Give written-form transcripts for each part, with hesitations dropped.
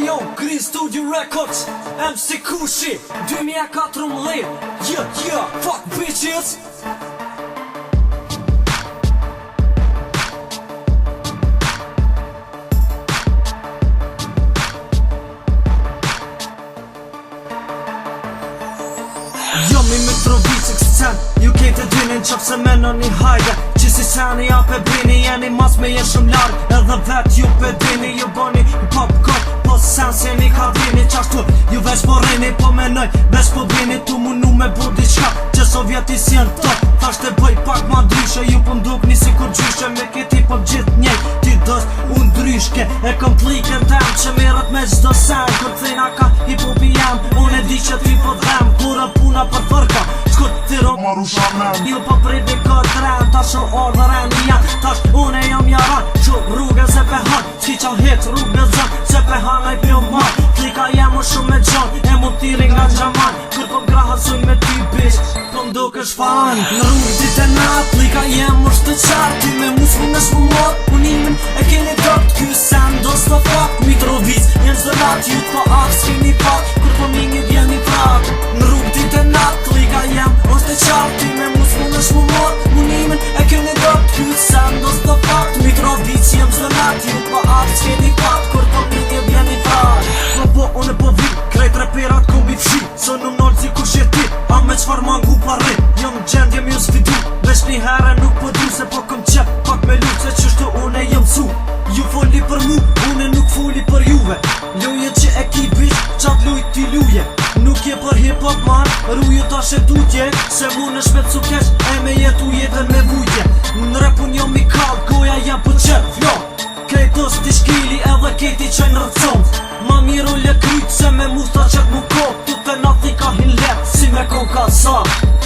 Yo, Green Studio Records, MC Kushi, 2014. Yeah, fuck bitches. Jo mi Mitrovic ekscen, ju kejtë dinin qëpë se menon një hajde Që si seni ja pe brini, jeni mas me jenë shumë larg Edhe vet ju pe dini, ju boni pop kop Po sen se një ka dini, qashtu ju veç po rini Po menoj, veç po dini, tu munu me bu diqka Që sovjetis jenë top, thasht e bëj pak ma ndryshe Ju po mduk një si kur gjyshe, me këti po gjith njej Ti dës unë ndryshke, e komplikën tem Që mirët me gjdo sen, kur thina ka hip-hopi jam Unë e di që ti po dhem, kura puna për fërka Shkut tiro marusha men Ju po priti këtë ren, tash o ordëren jam Tash une jam jaran, që rrugën se pehan Qi qa hit rrugën zën, se pehan a i pjo man Klika jem o shumë me gjon, e mu tiri nga gjaman Kër po grahasuj me ty bish, po mduk është fan Në rrugë dit e nat, klika jem o shtë qartë Ty me musmu me shmu mot, punimin e keni dopt Ky sen do s'to fak, Mitrovic, jem zënat Ju t'po aks keni pak, kër po mingi vjeni prak Në rrugë dit e nat, klika jem o shtë qartë Ty me musmu me shmu mot, punimin e keni dopt Ky sen do s'to fak, Mitrovic, jem zënat Ju t'po aks keni pak, kër po mingi vjeni prak Po unë po vi, krejt reperat kombi fshi Së në nërë si kur sheti, a me qfar mangu parri Jom gjendje mi u sfidu, veç një herë nuk po du Se po kom qep, pak me lu, se qështu une jem su Ju foli për mu, une nuk foli për juve Luje që e ki bish, qat luj t'i luje Nuk je për hip-hop man, rruju ta shetutje Se mu në shpet su kesh, e me jetu jetën me vujtje Në repun jom i kall, goja jem për qep, flo Krejtos t'i shkili edhe kejti qajnë rëcon Ma miru le kryt se me musta qët mu kop Tu të nati ka hin let si me kon ka sa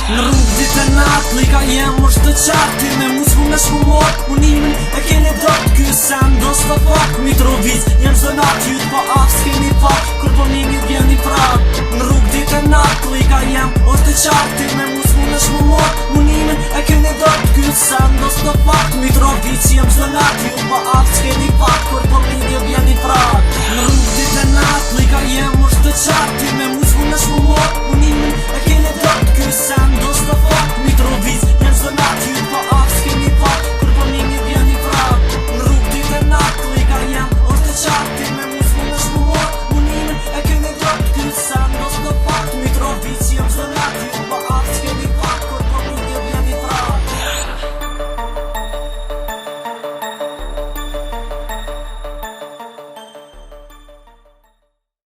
Në rrug dit e nat lika jem është të qatë Ty me musmu me shmu mot Unimin e keni dot Ky sen do s'to fak Mitrovic jem zënat Ju t'po aks keni pak Kur po mingi vjeni prak Në rrug dit e nat lika jem është të qatë Ty me musmu me shmu mot Unimin e keni dot Ky sen do s'to fak Mitrovic jem zënat Ju t'po aks keni pak Kur po mingi vjeni prak Në rrug dit e nat lika jem është të qatë